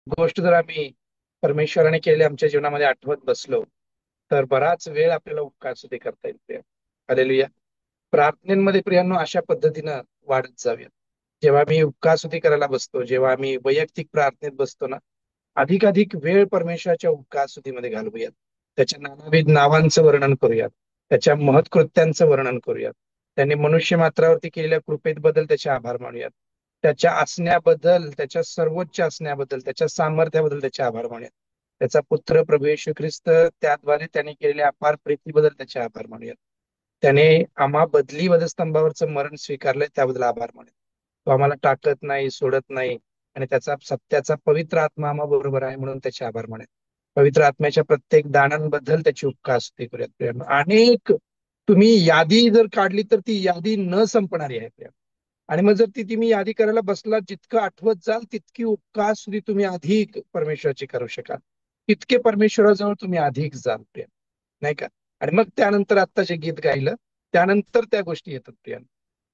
गोष्ट जर आम्ही परमेश्वराने केलेली आमच्या जीवनामध्ये आठवत बसलो तर बराच वेळ आपल्याला उपकार स्तुती करता येईल. हालेलुया. प्रार्थनेमध्ये प्रियांनो अशा पद्धतीनं वाढत जाऊया. जेव्हा मी उपकार स्तुती करायला बसतो, जेव्हा आम्ही वैयक्तिक प्रार्थनेत बसतो ना, अधिकाधिक वेळ परमेश्वराच्या उपकार स्तुतीमध्ये घालवूयात. त्याच्या नानाविध नावांचं वर्णन करूयात, त्याच्या महत्कृत्यांचं वर्णन करूयात, त्यांनी मनुष्य मात्रावरती केलेल्या कृपेबद्दल त्याचे आभार मानूयात, त्याच्या असण्याबद्दल, त्याच्या सर्वोच्च असण्याबद्दल, त्याच्या सामर्थ्याबद्दल त्याचे आभार मानूयात, त्याचा पुत्र प्रभू येशू ख्रिस्त त्याद्वारे त्याने केलेल्या अपार प्रीतीबद्दल त्याचे आभार मानूयात, त्याने आम्हा बदली वधस्तंभावरचं मरण स्वीकारलंय त्याबद्दल आभार मानूयात. तो आम्हाला टाकत नाही, सोडत नाही आणि त्याचा सत्याचा पवित्र आत्मा आम्हा बरोबर आहे म्हणून त्याचे आभार मानूयात. पवित्र आत्म्याच्या प्रत्येक दानांबद्दल त्याची उपकार स्तुती करूयात. प्रियांनो, अनेक तुम्ही यादी जर काढली तर ती यादी न संपणारी आहे प्रियांनो. आणि मग जर ती तुम्ही यादी करायला बसला, जितकं आठवत जाल तितकी उपकार स्तुती तुम्ही अधिक परमेश्वराची करू शकाल, तितके परमेश्वराजवळ तुम्ही अधिक जाल प्रिय, नाही का? आणि मग त्यानंतर आता जे गीत गायलं त्यानंतर त्या गोष्टी येतात प्रियानो.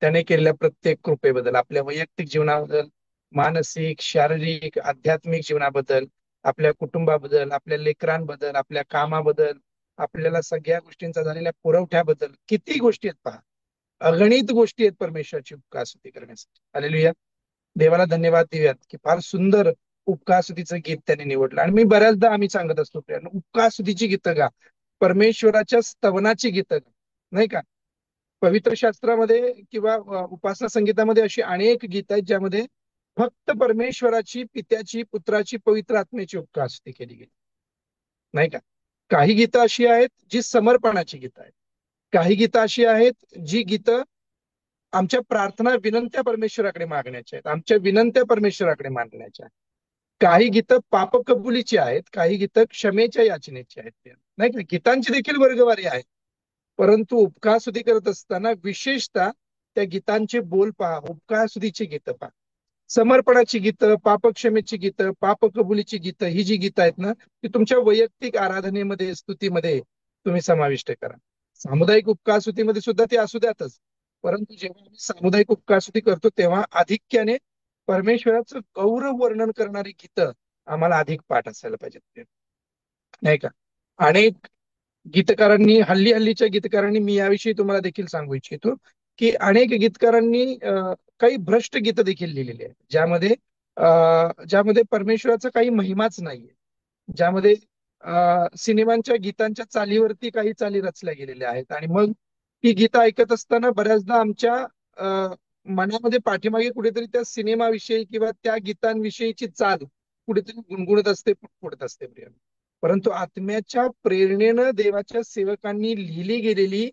त्याने केलेल्या प्रत्येक कृपेबद्दल, आपल्या वैयक्तिक जीवनाबद्दल, मानसिक, शारीरिक, आध्यात्मिक जीवनाबद्दल, आपल्या कुटुंबाबद्दल, आपल्या लेकरांबद्दल, आपल्या कामाबद्दल, आपल्याला सगळ्या गोष्टींचा झालेल्या पुरवठ्याबद्दल किती गोष्टी आहेत पहा. अगणित गोष्टी आहेत परमेश्वराची उपकार स्तुती करण्यासाठी. हालेलुया. देवाला धन्यवाद देऊयात की फार सुंदर उपकार स्तुतीचं गीत त्याने निवडलं. आणि मी बऱ्याचदा आम्ही सांगत असतो प्रियांनो, उपकार स्तुतीची गीतं गा, परमेश्वराच्या स्तवनाची गीतं गा, नाही का? पवित्र शास्त्रामध्ये किंवा उपासना संगीतामध्ये अशी अनेक गीत आहेत ज्यामध्ये फक्त परमेश्वराची, पित्याची, पुत्राची, पवित्र आत्म्याची उपकार स्तुती केली गेली, नाही का? काही गीतं अशी आहेत जी समर्पणाची गीतं आहेत, काही गीतं अशी आहेत जी गीतं आमच्या प्रार्थना, विनंत्या परमेश्वराकडे मागण्याच्या आहेत, आमच्या विनंत्या परमेश्वराकडे मांडण्याच्या आहेत. काही गीतं पापकबुलीची आहेत, काही गीतं क्षमेच्या याचनेची आहेत, नाही का? गीतांची देखील वर्गवारी आहे, परंतु उपकार स्तुती करत असताना विशेषतः त्या गीतांचे बोल पहा, उपकार स्तुतीची गीतं पहा. समर्पणाची गीतं, पापक्षमेची गीतं, पापकबुलीची गीतं, ही जी गीतं आहेत ना, ती तुमच्या वैयक्तिक आराधनेमध्ये, स्तुतीमध्ये तुम्ही समाविष्ट करा. सामुदायिक उपकार स्तुतीमध्ये सुद्धा ते असू द्यातच, परंतु जेव्हा आम्ही सामुदायिक उपकार स्तुती करतो तेव्हा आधिक्याने परमेश्वराचं गौरव वर्णन करणारी गीतं आम्हाला अधिक पाठ असायला पाहिजेत, नाही का? अनेक गीतकारांनी, हल्ली हल्लीच्या गीतकारांनी, मी याविषयी तुम्हाला देखील सांगू इच्छितो की अनेक गीतकारांनी काही भ्रष्ट गीतं देखील लिहिलेली आहेत, ज्यामध्ये परमेश्वराचा काही महिमाच नाहीये, ज्यामध्ये सिनेमांच्या गीतांच्या चालीवरती काही चाली रचल्या गेलेल्या आहेत. आणि मग ही गीतं ऐकत असताना बऱ्याचदा आमच्या मनामध्ये पाठीमागे कुठेतरी त्या सिनेमाविषयी किंवा त्या गीतांविषयीची चाल कुठेतरी गुणगुणत असते, पुटपुटत असते प्रिय. परंतु आत्म्याच्या प्रेरणेनं देवाच्या सेवकांनी लिहिली गेलेली,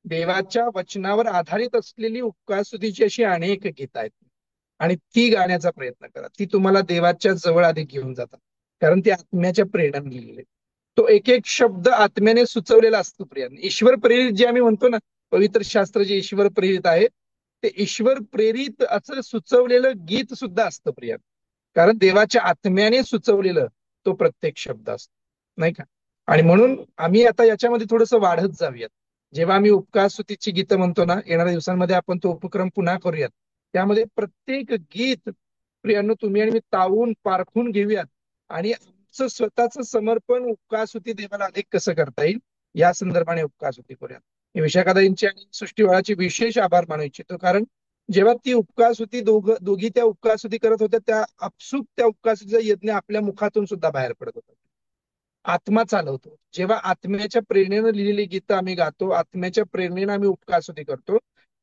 देवाच्या वचनावर आधारित असलेली उपकारस्तुतीची अशी अनेक गीतं आहेत, आणि ती गाण्याचा प्रयत्न करा. ती तुम्हाला देवाच्या जवळ अधिक घेऊन जातात, कारण ती आत्म्याच्या प्रेरणाने लिहिलेली. तो एक एक शब्द आत्म्याने सुचवलेला असतो प्रियांनो. ईश्वर प्रेरित जे आम्ही म्हणतो ना, पवित्र शास्त्र जे ईश्वर प्रेरित आहे, ते ईश्वर प्रेरित असं सुचवलेलं गीत सुद्धा असतं प्रियांनो, कारण देवाच्या आत्म्याने सुचवलेलं तो प्रत्येक शब्द असतो, नाही का? आणि म्हणून आम्ही आता याच्यामध्ये थोडंसं वाढत जाऊयात. जेव्हा आम्ही उपकार स्तुतीची गीतं म्हणतो ना, येणाऱ्या दिवसांमध्ये आपण तो उपक्रम पुन्हा करूयात. त्यामध्ये प्रत्येक गीत प्रियांनो तुम्ही आणि मी तावून पारखून घेऊयात, आणि आमचं स्वतःचं समर्पण उपकार स्तुती देवाला अधिक कसं करता येईल या संदर्भाने उपकार स्तुती करूयात. मी विशाखादाईंची आणि सृष्टीवाळाची विशेष आभार मानू इच्छितो, कारण जेव्हा ती उपकार स्तुती दोघी त्या उपकार स्तुती करत होत्या, त्या आपसूक त्या उपकार स्तुतीचा यज्ञ आपल्या मुखातून सुद्धा बाहेर पडत होता. आत्मा चालवतो. जेव्हा आत्म्याच्या प्रेरणेनं लिहिलेली गीतं आम्ही गातो, आत्म्याच्या प्रेरणेनं आम्ही उपकार स्तुती करतो,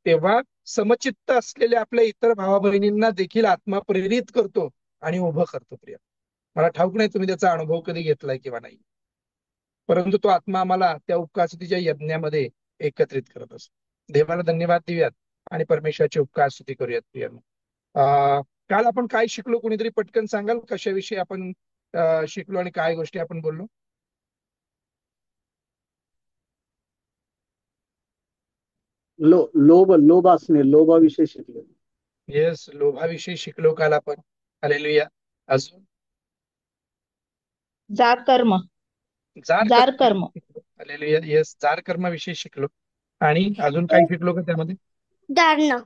तेव्हा समचित्त असलेल्या आपल्या इतर भावा बहिणींना देखील आत्मा प्रेरित करतो आणि उभं करतो प्रिय. मला ठाऊक नाही तुम्ही त्याचा अनुभव कधी घेतलाय किंवा नाही, परंतु तो आत्मा आम्हाला त्या उपकार स्तुतीच्या यज्ञामध्ये एकत्रित करत असतो. देवाला धन्यवाद देऊयात आणि परमेश्वराची उपकार स्तुती करूयात प्रियांनो. काल आपण काय शिकलो, कोणीतरी पटकन सांगाल कशाविषयी आपण शिकलो आणि काय गोष्टी आपण बोललो? लोभ लोभ असणे, लोभाविषयी शिकलो. येस, लोभाविषयी शिकलो काल आपण. हालेलुया. अजून जार कर्म. जार जार कर्म कर्म. शिकलो. हालेलुया. येस, जार कर्माविषयी शिकलो. आणि अजून काही शिकलो का त्यामध्ये? धारणा.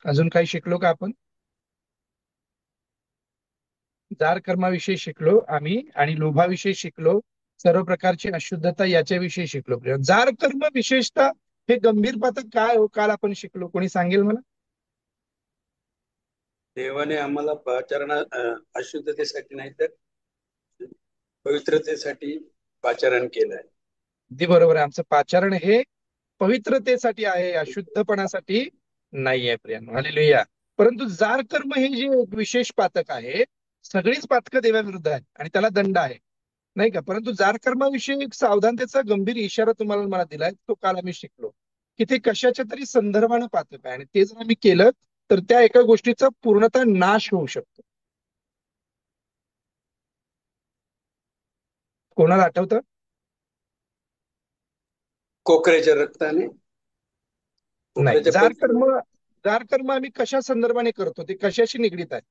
अजून काही शिकलो का आपण? जार कर्माविषयी शिकलो आम्ही आणि लोभाविषयी शिकलो, सर्व प्रकारची अशुद्धता याच्याविषयी शिकलो. जार कर्म विशेषतः हे गंभीर पातक काय हो, काल आपण शिकलो, कोणी सांगेल मला? देवाने आम्हाला अशुद्धतेसाठी नाही तर पवित्रतेसाठी पाचारण केलंय. अगदी बरोबर आहे. आमचं पाचारण हे पवित्रतेसाठी आहे, अशुद्धपणासाठी नाही आहे प्रियांनो. हालेलुया. परंतु जार कर्म हे जे एक विशेष पातक आहे, सगळीच पातकं देवाविरुद्ध आहे आणि त्याला दंड आहे, नाही का? परंतु जार कर्माविषयी एक सावधानतेचा गंभीर इशारा तुम्हाला मला दिलाय, तो काल आम्ही शिकलो की ते कशाच्या तरी संदर्भानं पातक आहे आणि ते जर आम्ही केलं तर त्या एका गोष्टीचा पूर्णतः नाश होऊ शकतो. कोणाला आठवतं? कोकरेच्या रक्ताने नाही. कोकरेच्या जार कर्म आम्ही कशा संदर्भाने करतो, ते कशाशी निगडीत आहे?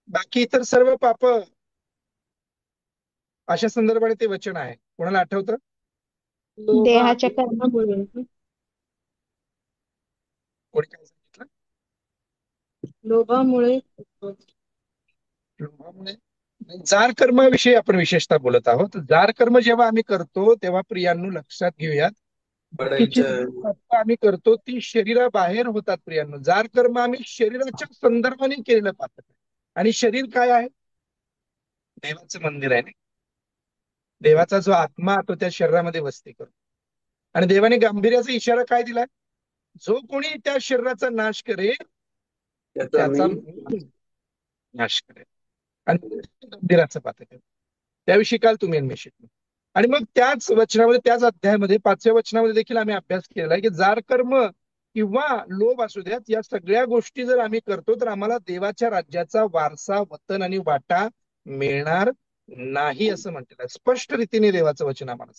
बाकी इतर सर्व पाप अशा संदर्भाने ते वचन आहे. कोणाला आठवतं? देहाच्या कर्मामुळे कोणी काय सांगितलं? लोभामुळे लोभामुळे. जार कर्माविषयी आपण विशेषतः बोलत आहोत. जार कर्म जेव्हा आम्ही करतो तेव्हा प्रियांनो लक्षात घेऊयात, बाकीची पाप आम्ही करतो ती शरीराबाहेर होतात प्रियांनो. जार कर्म आम्ही शरीराच्या संदर्भाने केलेलं पाहतो आणि शरीर काय आहे? देवाचं मंदिर आहे. देवाचा जो आत्मा तो त्या शरीरामध्ये वस्ती करतो आणि देवाने गांभीर्याचा इशारा काय दिलाय? जो कोणी त्या शरीराचा नाश करेल त्याचा नाश करेल. आणि मंदिराचं पातक आहे, त्याविषयी काल तुम्ही मी शिकलो. आणि मग त्याच वचनामध्ये, त्याच अध्यायामध्ये 5व्या वचनामध्ये देखील आम्ही अभ्यास केलेला आहे की जार कर्म किंवा लोभ असू द्यात, या सगळ्या गोष्टी जर आम्ही करतो तर आम्हाला देवाच्या राज्याचा वारसा, वतन आणि वाटा मिळणार नाही असं म्हटलेलं आहे. स्पष्ट रीतीने देवाचं वचन आम्हाला,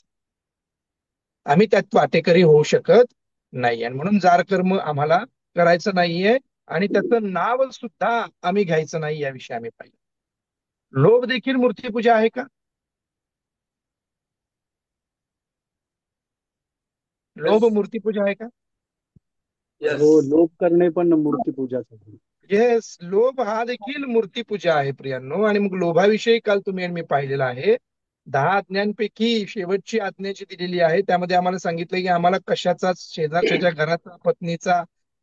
आम्ही त्यात वाटेकरी होऊ शकत नाही आणि म्हणून जार कर्म आम्हाला करायचं नाहीये आणि त्याचं नाव सुद्धा आम्ही घ्यायचं नाही, याविषयी आम्ही पाहिजे. लोभ देखील मूर्तीपूजा आहे का? लोभ मूर्तीपूजा आहे का? हो, लोभ करणे पण मूर्तीपूजाच आहे. येस, लोभ हा देखील मूर्तीपूजा आहे प्रियांनो. आणि मग लोभाविषयी काल तुम्ही आणि मी पाहिलेला आहे. 10 आज्ञांपैकी शेवटची आज्ञा जी दिलेली आहे त्यामध्ये आम्हाला सांगितलं की आम्हाला कशाचा, शेजारच्या घराचा, पत्नीचा,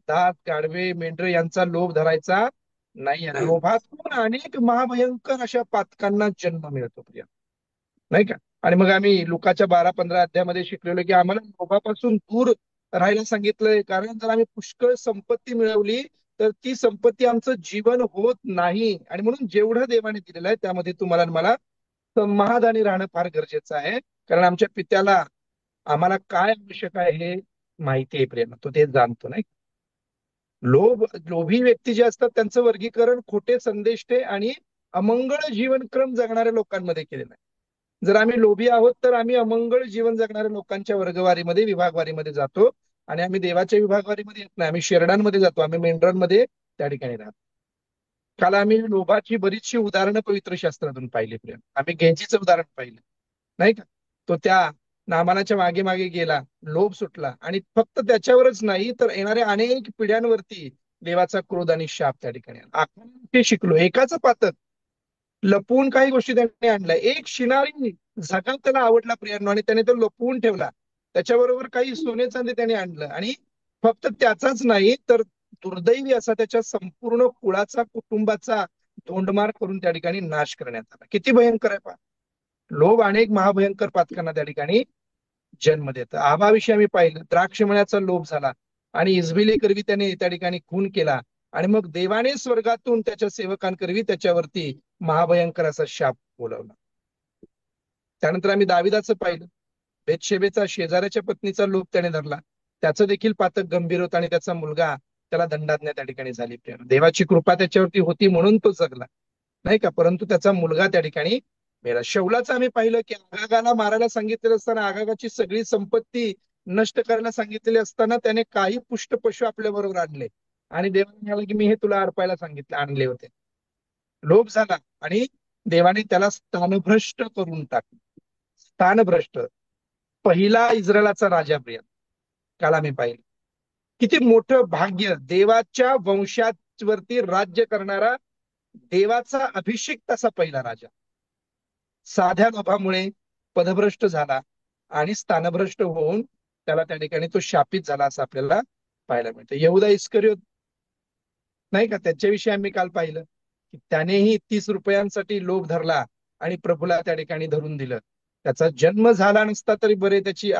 दात, गाढवे, मेंढर यांचा लोभ धरायचा नाही. लोभातून अनेक महाभयंकर अशा पातकांना जन्म मिळतो प्रिया, नाही का? आणि मग आम्ही लुकाच्या 12-15 अध्यायामध्ये शिकलेलो की आम्हाला लोभापासून दूर राहायला सांगितलंय, कारण जर आम्ही पुष्कळ संपत्ती मिळवली तर ती संपत्ती आमचं जीवन होत नाही. आणि म्हणून जेवढं देवाने दिलेलं आहे त्यामध्ये तुम्हाला आणि मला समाधानी राहणं फार गरजेचं आहे, कारण आमच्या पित्याला आम्हाला काय आवश्यक आहे हे माहिती आहे प्रेम, तो ते जाणतो. नाही, लोभी व्यक्ती जे असतात त्यांचं वर्गीकरण खोटे संदेष्टे आणि अमंगळ जीवनक्रम जगणाऱ्या लोकांमध्ये केलेलं आहे. जर आम्ही लोभी आहोत तर आम्ही अमंगळ जीवन जगणाऱ्या लोकांच्या वर्गवारीमध्ये, विभागवारीमध्ये जातो आणि आम्ही देवाच्या विभागवारीमध्ये येत नाही. आम्ही शेरडांमध्ये जातो, आम्ही मेंढरांमध्ये त्या ठिकाणी राहतो. काल आम्ही लोभाची बरीचशी उदाहरणं पवित्र शास्त्रातून पाहिली प्रेम. आम्ही गेंजीचं उदाहरण पाहिलं, नाही का? तो त्या नामानाच्या मागे मागे गेला, लोभ सुटला आणि फक्त त्याच्यावरच नाही तर येणाऱ्या अनेक पिढ्यांवरती देवाचा क्रोध आणि शाप त्या ठिकाणी आला. आपण ते शिकलो. एकाच पातक लपवून काही गोष्टी त्याने आणल्या. एक शिनारी झगा त्याला आवडला प्रियांनो आणि त्याने तो लपवून ठेवला. त्याच्याबरोबर काही सोने चांदी त्याने आणलं आणि फक्त त्याचाच नाही तर दुर्दैवी असा त्याच्या संपूर्ण कुळाचा, कुटुंबाचा तोंडमार करून त्या ठिकाणी नाश करण्यात आला. किती भयंकर आहे पहा. लोभ अनेक महाभयंकर पातकांना त्या ठिकाणी जन्म देतं. आबाविषयी आम्ही पाहिलं, द्राक्षमण्याचा लोभ झाला आणि इजबेली करवी त्याने त्या ठिकाणी खून केला आणि मग देवाने स्वर्गातून त्याच्या सेवकांकरवी त्याच्यावरती महाभयंकर असा शाप बोलावला. त्यानंतर आम्ही दाविदाचं पाहिलं, बेतशेबेचा, शेजाऱ्याच्या पत्नीचा लोभ त्याने धरला, त्याचं देखील पातक गंभीर होतं आणि त्याचा मुलगा, त्याला दंडाज्ञा त्या ठिकाणी झाली. देवाची कृपा त्याच्यावरती होती म्हणून तो जगला, नाही का? परंतु त्याचा मुलगा त्या ठिकाणी मेला. शौलाचं आम्ही पाहिलं की आगागाला मारायला सांगितलेलं असताना, आगागाची सगळी संपत्ती नष्ट करायला सांगितलेली असताना त्याने काही पुष्ट पशु आपल्या बरोबर आणले आणि देवाने म्हणाला की मी हे तुला अर्पायला सांगितले, आणले होते. लोभ झाला आणि देवाने त्याला स्थानभ्रष्ट करून टाकलं. स्थानभ्रष्ट, पहिला इस्रायलाचा राजा प्रिय, काल आम्ही पाहिलं. किती मोठं भाग्य, देवाच्या वंशावरती राज्य करणारा देवाचा अभिषेक तसा पहिला राजा साध्या लोभामुळे पदभ्रष्ट झाला आणि स्थानभ्रष्ट होऊन त्याला त्या ठिकाणी तो शापित झाला असं आपल्याला पाहायला मिळतं. यहूदा इस्करियोत नाही का, त्याच्याविषयी आम्ही काल पाहिलं की त्यानेही 30 रुपयांसाठी लोभ धरला आणि प्रभूला त्या ठिकाणी धरून दिलं. त्याचा जन्म झाला नसता तरी बरे, त्याची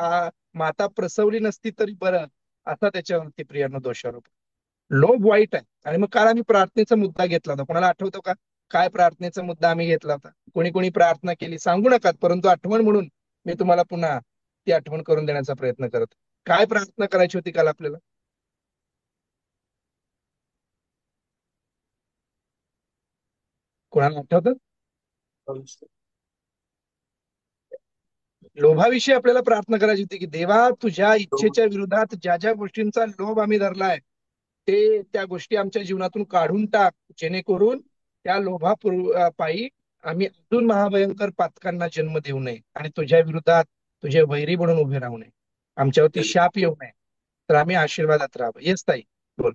माता प्रसवली नसती तरी बरं, असा त्याच्यावरती प्रियानो दोषारोप. लोभ वाईट आहे. आणि मग काल आम्ही प्रार्थनेचा मुद्दा घेतला होता. कोणाला आठवतो का काय प्रार्थनेचा मुद्दा आम्ही घेतला होता? कोणी कोणी प्रार्थना केली सांगू नका, परंतु आठवण म्हणून मी तुम्हाला पुन्हा ती आठवण करून देण्याचा प्रयत्न करत. काय प्रार्थना करायची होती काल आपल्याला? कोणाला आठवतं? लोभाविषयी आपल्याला प्रार्थना करायची होती की देवा, तुझ्या इच्छेच्या विरोधात ज्या ज्या गोष्टींचा लोभ आम्ही धरलाय ते त्या गोष्टी आमच्या जीवनातून काढून टाक, जेणेकरून त्या पायी आम्ही अजून महाभयंकर पातकांना जन्म देऊ नये आणि तुझ्या विरोधात तुझे वैरी म्हणून उभे राहू नये, आमच्यावरती शाप येऊ नये, तर आम्ही आशीर्वादात राहावं. येस ताई, बोल.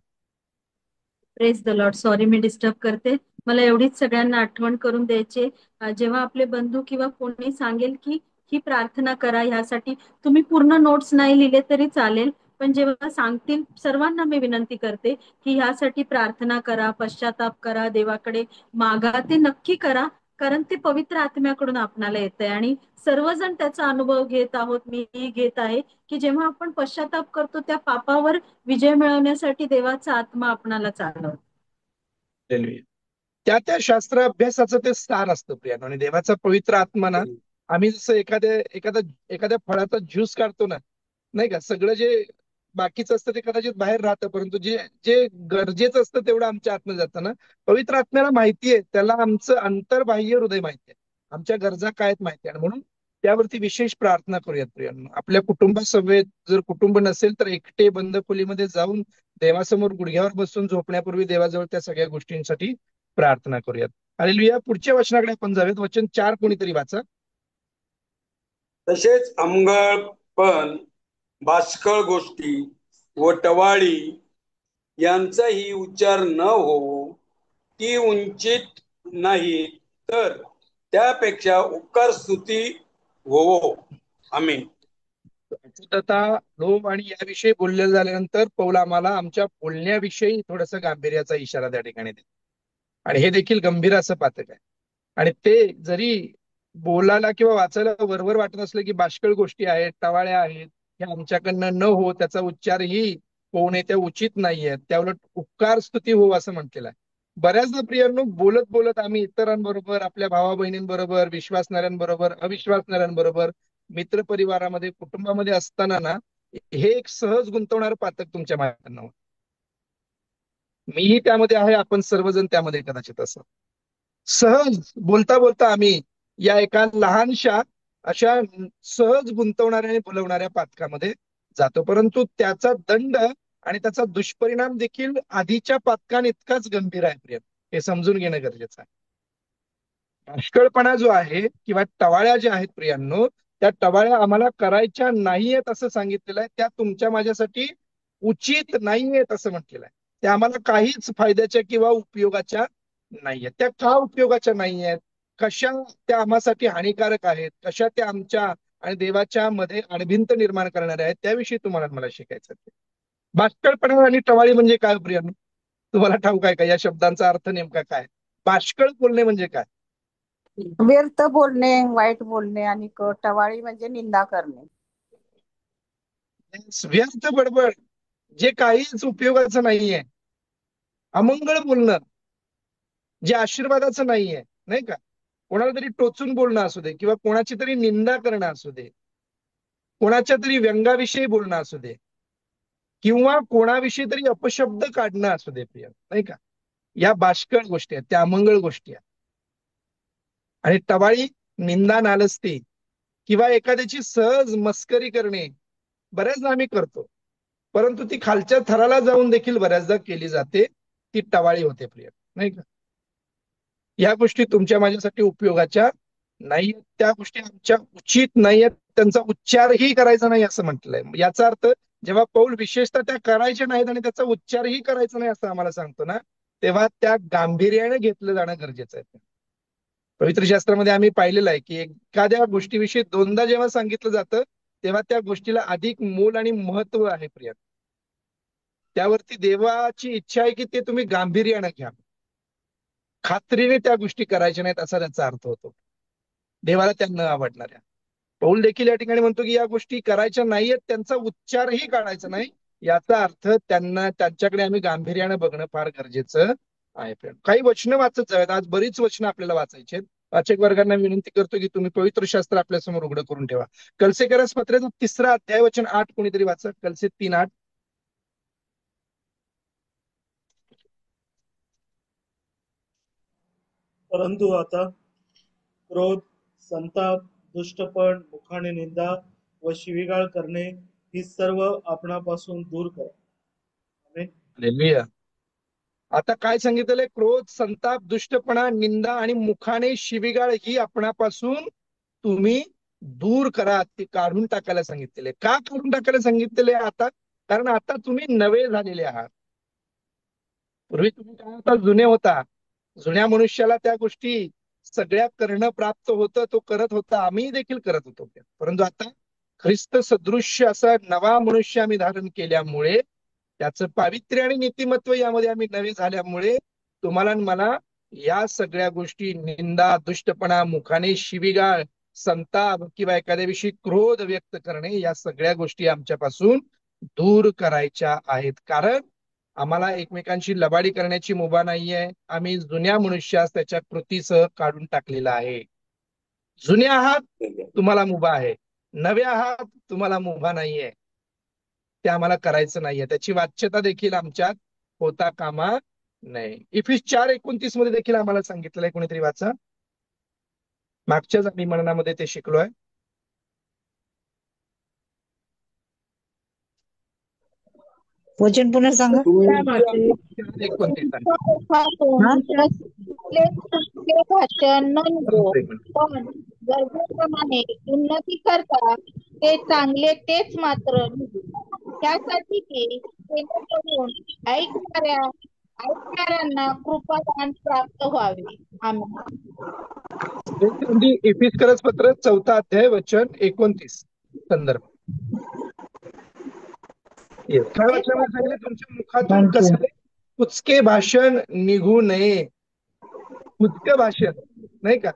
Praise the Lord. Sorry me disturb करते. मला एवढीच सगळ्यांना आठवण करून द्यायची, जेव्हा आपले बंधू किंवा कोणी सांगेल की ही प्रार्थना करा, ह्यासाठी तुम्ही पूर्ण नोट्स नाही लिहिले तरी चालेल, पण जेव्हा सांगतील सर्वांना मी विनंती करते की ह्यासाठी प्रार्थना करा, पश्चाताप करा, देवाकडे मागा, ते नक्की करा, कारण ते पवित्र आत्म्याकडून आपणाला येतंय आणि सर्वजण त्याचा अनुभव घेत आहोत, मीही घेत आहे की जेव्हा आपण पश्चाताप करतो त्या पापावर विजय मिळवण्यासाठी देवाचा आत्मा आपणाला चालवतो. त्या त्या शास्त्र अभ्यासाचं ते सार असतं प्रियानो. आणि देवाचा पवित्र आत्मा ना, आम्ही जसं एखाद्या फळाचा ज्यूस काढतो ना, नाही का, सगळं जे बाकीचं असतं ते कदाचित बाहेर राहतं, परंतु जे जे गरजेचं असतं तेवढं आमच्या आतमध्ये जातं ना. पवित्र आत्म्याला माहितीये, त्याला आमचं अंतर्बाह्य हृदय माहिती आहे, आमच्या गरजा काय आहेत माहिती आहे. आणि म्हणून त्यावरती विशेष प्रार्थना करूयात प्रियांनो. आपल्या कुटुंबासमवेत, जर कुटुंब नसेल तर एकटे बंद खोलीमध्ये जाऊन देवासमोर गुडघ्यावर बसून झोपण्यापूर्वी देवाजवळ त्या सगळ्या गोष्टींसाठी प्रार्थना करूयात. हालेलुया. पुढच्या वचनाकडे आपण जाऊयात. वचन 4 कोणीतरी वाचा. तसेच अमंगळपण, बाष्कळ गोष्टी व टवाळी यांचाही उच्चार न होवो, ती उंचीत नाही तर त्यापेक्षा उपकार स्तुती होवो. आमीन. अशुद्धता, लोभ आणि याविषयी बोललेलं झाल्यानंतर पौल आम्हाला आमच्या बोलण्याविषयी थोडस गांभीर्याचा इशारा त्या ठिकाणी देतो. आणि हे देखील गंभीर असं पातक आहे. आणि ते जरी बोलायला किंवा वाचायला वरवर वाटत असलं की बाष्कळ गोष्टी आहेत, टवाळ्या आहेत, हे आमच्याकडनं न हो, त्याचा उच्चारही होऊ नये, त्या उचित नाहीयेत, त्याउलट उपकार स्तुती हो असं म्हटलेलं आहे. बऱ्याचदा प्रियांनो बोलत बोलत आम्ही इतरांबरोबर, आपल्या भावा बहिणींबरोबर, विश्वासणाऱ्यांबरोबर, अविश्वासणाऱ्यांबरोबर, मित्र परिवारामध्ये, कुटुंबामध्ये असताना ना, हे एक सहज गुंतवणारं पातक तुमच्या मागे. मीही त्यामध्ये आहे, आपण सर्वजण त्यामध्ये कदाचित असं सहज बोलता बोलता आम्ही या एका लहानशा अशा सहज गुंतवणाऱ्या आणि बोलवणाऱ्या पातकामध्ये जातो. परंतु त्याचा दंड आणि त्याचा दुष्परिणाम देखील आधीच्या पातकान इतकाच गंभीर आहे प्रिय. हे समजून घेणं गरजेचं आहे. बाष्कळपणा जो आहे किंवा टवाळ्या ज्या आहेत प्रियांनो, त्या टवाळ्या आम्हाला करायच्या नाहीयेत असं सांगितलेलं आहे. त्या तुमच्या माझ्यासाठी उचित नाहीयेत असं म्हटलेलं आहे. त्या आम्हाला काहीच फायद्याच्या किंवा उपयोगाच्या नाहीयेत. त्या का उपयोगाच्या नाहीयेत, कशा त्या आम्हासाठी हानिकारक आहेत, कशा त्या आमच्या आणि देवाच्या मध्ये अणभिंत निर्माण करणाऱ्या आहेत, त्याविषयी तुम्हाला मला शिकायचं आहे. बाष्कळपणा आणि टवाळी म्हणजे काय प्रियांनो? तुम्हाला ठाऊक आहे का या शब्दांचा अर्थ नेमका काय? बाष्कळ बोलणे म्हणजे काय? व्यर्थ बोलणे, वाईट बोलणे, आणि टवाळी म्हणजे निंदा करणे. व्यर्थ बडबड, जे काहीच उपयोगाचं नाहीये, अमंगळ बोलणं, जे आशीर्वादाचं नाहीये, नाही का, कोणाला तरी टोचून बोलणं असू दे, किंवा कोणाची तरी निंदा करणं असू दे, कोणाच्या तरी व्यंगाविषयी बोलणं असू दे, किंवा कोणाविषयी तरी अपशब्द काढणं असू दे प्रिय, नाही का, या बाष्कळ गोष्टी आहेत, त्या अमंगळ गोष्टी आहेत. आणि टवाळी, निंदा, नालस्ती किंवा एखाद्याची सहज मस्करी करणे बऱ्याचदा आम्ही करतो, परंतु ती खालच्या थराला जाऊन देखील बऱ्याचदा केली जाते, ती टवाळी होते प्रिय, नाही का. या गोष्टी तुमच्या माझ्यासाठी उपयोगाच्या नाही, त्या गोष्टी आमच्या उचित नाहीयेत, त्यांचा उच्चारही करायचा नाही असं म्हटलंय. याचा अर्थ जेव्हा पौल विशेषतः त्या करायच्या नाहीत आणि त्याचा उच्चारही करायचा नाही असं आम्हाला सांगतो ना, तेव्हा त्या गांभीर्याने घेतलं जाणं गरजेचं आहे. पवित्र शास्त्रामध्ये आम्ही पाहिलेलं आहे की एखाद्या गोष्टीविषयी दोनदा जेव्हा सांगितलं जातं तेव्हा त्या गोष्टीला अधिक मोल आणि महत्व आहे प्रिय. त्यावरती देवाची इच्छा आहे की ते तुम्ही गांभीर्यानं घ्या, खात्रीने त्या गोष्टी करायच्या नाहीत असा त्याचा अर्थ होतो. देवाला त्या न आवडणाऱ्या. पौल देखील या ठिकाणी म्हणतो की या गोष्टी करायच्या नाहीयेत, त्यांचा उच्चारही काढायचा नाही. याचा अर्थ त्यांच्याकडे आम्ही गांभीर्यानं बघणं फार गरजेचं आहे. काही वचनं वाचत जाऊयात. आज बरीच वचनं आपल्याला वाचायची आहेत. वाचक वर्गांना विनंती करतो की तुम्ही पवित्र शास्त्र आपल्यासमोर उघडं करून ठेवा. कलसेकरास पत्राचा 3 अध्याय वचन 8 कोणीतरी वाचा. कलसे 3:8. परंतु आता क्रोध, संताप, दुष्टपण, मुखाने निंदा व शिवीगाळ करणे ही सर्व आपणापासून दूर करा. आमेन. हालेलुया. आता काय सांगितलेलं आहे? क्रोध, संताप, दुष्टपणा, निंदा आणि मुखाने शिवीगाळ ही आपणापासून तुम्ही दूर करा, ती काढून टाकायला सांगितलेले. का काढून टाकायला सांगितलेले आता? कारण आता तुम्ही नवे झालेले आहात. पूर्वी तुम्ही काय होता? जुने होता. जुन्या मनुष्याला त्या गोष्टी सगळ्या करणं प्राप्त होतं, तो करत होता, आम्ही देखील करत होतो. परंतु आता ख्रिस्त सदृश्य असा नवा मनुष्य आम्ही धारण केल्यामुळे, त्याचं पावित्र्य आणि नीतिमत्व यामध्ये आम्ही नवे झाल्यामुळे तुम्हाला आणि मला या सगळ्या गोष्टी, निंदा, दुष्टपणा, मुखाने शिवीगाळ, संताप किंवा एखाद्याविषयी क्रोध व्यक्त करणे, या सगळ्या गोष्टी आमच्यापासून दूर करायच्या आहेत. कारण आम्हाला एकमेकांशी लबाडी करण्याची मुभा नाहीये. आम्ही जुन्या मनुष्यास त्याच्या कृतीसह काढून टाकलेला आहे. जुने आहात तुम्हाला मुभा आहे, नवे आहात तुम्हाला मुभा नाहीये. ते आम्हाला करायचं नाहीये. त्याची वाच्यता देखील आमच्यात होता कामा नये. इफिस 4:29 मध्ये देखील आम्हाला सांगितलेलं आहे. कोणीतरी वाचा. मागच्याच आम्ही मननामध्ये ते शिकलोय. वचन पुन्हा सांगा. 4:29 भाषण न निघो, पण गरजेप्रमाणे उन्नती करता ते चांगले तेच मात्र निघो. त्यासाठी की जेणेकरून ऐकणाऱ्यांना कृपादान प्राप्त व्हावे. आमेन. इफिसकरस पत्र 4 अध्याय वचन 29 संदर्भ. काय वचनामध्ये सांगितले? तुमच्या मुखातून कसले कुचके भाषण निघू नये. कुचकं भाषण नाही का,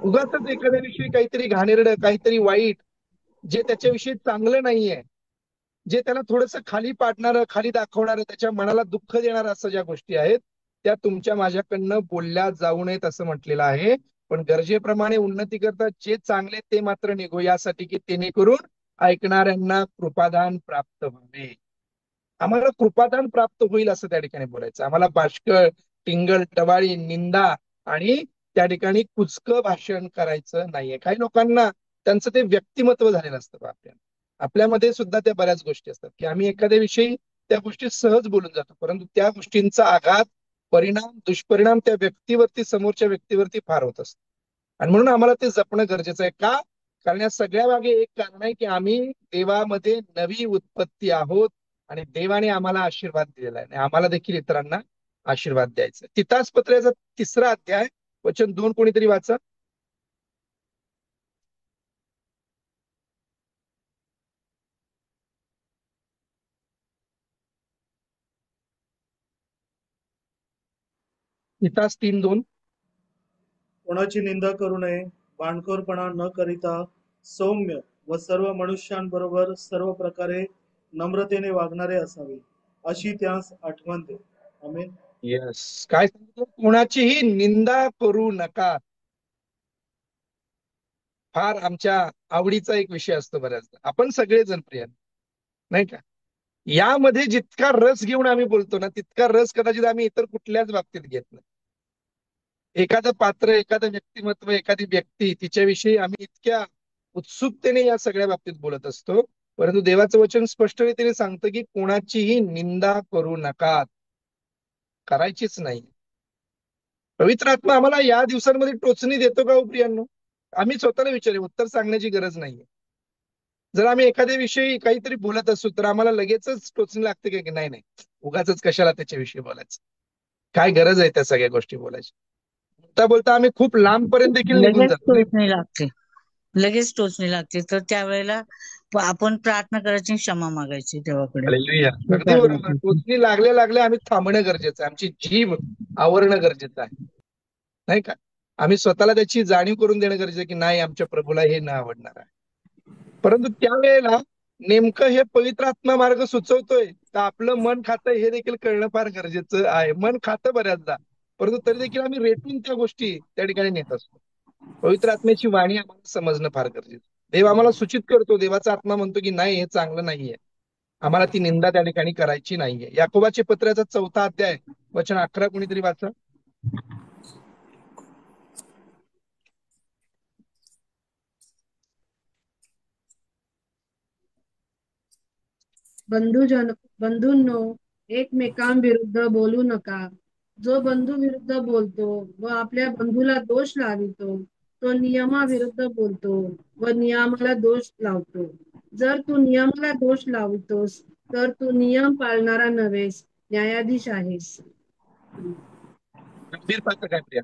उगाच एखाद्याविषयी काहीतरी घाणेरडं, काहीतरी वाईट, जे त्याच्याविषयी चांगलं नाहीये, जे त्याला थोडंसं खाली पाडणारं, खाली दाखवणारं, त्याच्या मनाला दुःख देणारं असं ज्या गोष्टी आहेत त्या तुमच्या माझ्याकडनं बोलल्या जाऊ नयेत असं म्हटलेलं आहे. पण गरजेप्रमाणे उन्नती करता जे चांगले ते मात्र निघो, यासाठी की तेने करून ऐकणाऱ्यांना कृपादान प्राप्त व्हावे. आम्हाला कृपादान प्राप्त होईल असं त्या ठिकाणी बोलायचं. आम्हाला बाष्कळ, टिंगल, टवाळी, निंदा आणि त्या ठिकाणी कुचकं भाषण करायचं नाहीये. काही लोकांना त्यांचं ते व्यक्तिमत्व झालेलं असतं. आपल्यामध्ये सुद्धा त्या बऱ्याच गोष्टी असतात की आम्ही एखाद्या विषयी त्या गोष्टी सहज बोलून जातो, परंतु त्या गोष्टींचा आघात, परिणाम, दुष्परिणाम त्या व्यक्तीवरती, समोरच्या व्यक्तीवरती फार होत असतो. आणि म्हणून आम्हाला ते जपणं गरजेचं आहे. का? कारण या सगळ्या मागे एक कारण आहे की आम्ही देवामध्ये नवी उत्पत्ती आहोत आणि देवाने आम्हाला आशीर्वाद दिलेला आहे आणि आम्हाला देखील इतरांना आशीर्वाद द्यायचा. तितास पत्राचा 3 अध्याय वचन 2 कोणीतरी वाचा. तितास 3:2. कोणाची निंदा करू नये, भांडखोरपणा न करिता सौम्य व सर्व मनुष्यांबरोबर सर्व प्रकारे नम्रतेने वागणारे असावे, अशी त्यास आठवण दे. आमेन. येस. काय सांगितलं? कोणाचीही निंदा करू नका. फार आमच्या आवडीचा एक विषय असतो बऱ्याचदा. आपण सगळेजण प्रिय नाही का, यामध्ये जितका रस घेऊन आम्ही बोलतो ना, तितका रस कदाचित आम्ही इतर कुठल्याच बाबतीत घेत नाही. एखादं पात्र, एखादं व्यक्तिमत्व, एखादी व्यक्ती, तिच्याविषयी आम्ही इतक्या उत्सुकतेने या सगळ्या बाबतीत बोलत असतो, परंतु देवाचं वचन स्पष्ट रीतीने सांगतं की कोणाचीही निंदा करू नका, करायचीच नाही. पवित्र आत्मा आम्हाला या दिवसांमध्ये टोचणी देतो का हो प्रियांनो? आम्ही स्वतःला विचारू, उत्तर सांगण्याची गरज नाहीये. जर आम्ही एखाद्या विषयी काहीतरी बोलत असू तर आम्हाला लगेचच टोचणी लागते की नाही, उगाच कशाला त्याच्याविषयी बोलायचं. काय गरज आहे त्या सगळ्या गोष्टी बोलायची? बोलता बोलता आम्ही खूप लांबपर्यंत देखील निघून लगेच जातो. टोचणी लागते, लगेच टोचणी लागते. तर त्यावेळेला आपण प्रार्थना करायची, क्षमा मागायची देवाकडे. हालेलुया. अगदी बरोबर. टोचणी लागल्या लागल्या आम्ही थांबणं गरजेचं आहे. आमची जीभ आवरणं गरजेचं आहे, नाही का? आम्ही स्वतःला त्याची जाणीव करून देणं गरजेचं आहे की नाही, आमच्या प्रभूला हे न आवडणार आहे. परंतु त्यावेळेला नेमकं हे पवित्र आत्मा मार्ग सुचवतोय तर आपलं मन खातं हे देखील कळणं फार गरजेचं आहे. मन खातं बऱ्याचदा, परंतु तरी देखील आम्ही रेटून त्या गोष्टी त्या ठिकाणी नेत असतो. पवित्र आत्म्याची वाणी आम्हाला समजणं फार गरजेचं. देव आम्हाला सूचित करतो, देवाचा आत्मा म्हणतो की नाही, हे चांगलं नाहीये, आम्हाला ती निंदा त्या ठिकाणी करायची नाहीये. याकोबाच्या पत्राचा 4था अध्याय वचन 11 कोणीतरी वाचा. बंधूंनो, एकमेकांविरुद्ध बोलू नका. जो बंधू विरुद्ध बोलतो व आपल्या बंधूला दोष लावितो तो नियमाविरुद्ध बोलतो व नियमाला दोष लावतो. जर तू नियमाला दोष लावतोस तर तू नियम पाळणारा नव्हेस, न्यायाधीश आहेस. गंभीर पात्र काय प्रिया?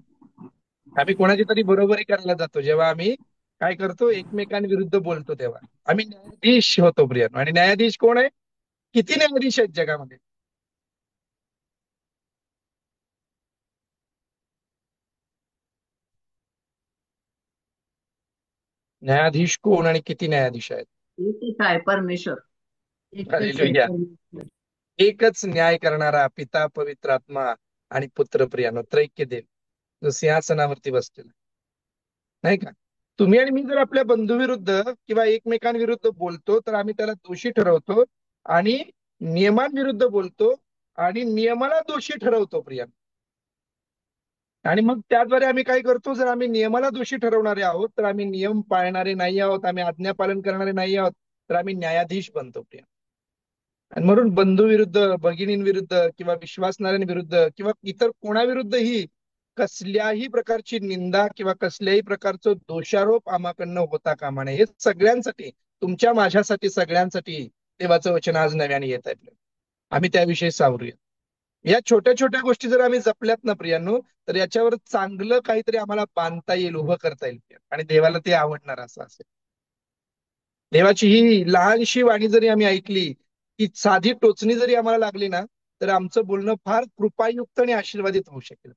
आम्ही कोणाची तरी बरोबरी करायला जातो जेव्हा आम्ही काय करतो, एकमेकांविरुद्ध बोलतो, तेव्हा आम्ही न्यायाधीश होतो प्रिया. आणि न्यायाधीश कोण आहे? किती न्यायाधीश आहेत जगामध्ये? न्यायाधीश कोण आणि किती न्यायाधीश आहेत? एकच आहे परमेश्वर. हालेलुया. एकच न्याय करणारा पिता, पवित्र आत्मा आणि पुत्र प्रियानो, त्रैक्य देव जो सिंहासनावरती बसलेला, नाही का? तुम्ही आणि मी जर आपल्या बंधूविरुद्ध किंवा एकमेकांविरुद्ध बोलतो तर आम्ही त्याला दोषी ठरवतो आणि नियमांविरुद्ध बोलतो आणि नियमाला दोषी ठरवतो प्रिया. आणि मग त्याद्वारे आम्ही काय करतो, जर आम्ही नियमाला दोषी ठरवणारे आहोत तर आम्ही नियम पाळणारे नाही आहोत, आम्ही आज्ञा पालन करणारे नाही आहोत, तर आम्ही न्यायाधीश बनतो प्रिया. आणि म्हणून बंधूविरुद्ध, भगिनींविरुद्ध किंवा विश्वासणाऱ्यांविरुद्ध किंवा इतर कोणाविरुद्धही कसल्याही प्रकारची निंदा किंवा कसल्याही प्रकारचं दोषारोप आम्हाकडनं होता कामा नये. हे सगळ्यांसाठी, तुमच्या माझ्यासाठी, सगळ्यांसाठी देवाचं वचन आज नव्याने येत आहे. आम्ही त्याविषयी सावरूया. या छोट्या छोट्या गोष्टी जर आम्ही जपल्यात ना प्रियांनो, तर याच्यावर चांगलं काहीतरी आम्हाला बांधता येईल, उभं करता येईल आणि देवाला ते आवडणार असं असेल. देवाची ही लहानशी वाणी जरी आम्ही ऐकली, ती साधी टोचणी जरी आम्हाला लागली ना, तर आमचं बोलणं फार कृपायुक्त आणि आशीर्वादित होऊ शकेल.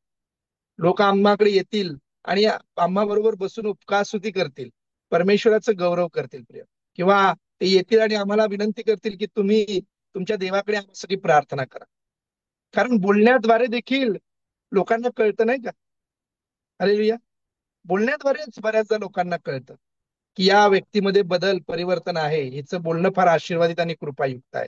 लोक आम्हाकडे येतील आणि आम्हा बरोबर बसून उपकारस्तुती करतील, परमेश्वराचं गौरव करतील प्रिय. किंवा ते येतील आणि आम्हाला विनंती करतील की तुम्ही तुमच्या देवाकडे आमच्यासाठी प्रार्थना करा. कारण बोलण्याद्वारे देखील लोकांना कळतं, नाही का? हालेलुया. बोलण्याद्वारेच बऱ्याचदा लोकांना कळतं की या व्यक्तीमध्ये बदल, परिवर्तन आहे, हिचं बोलणं फार आशीर्वादित आणि कृपायुक्त आहे.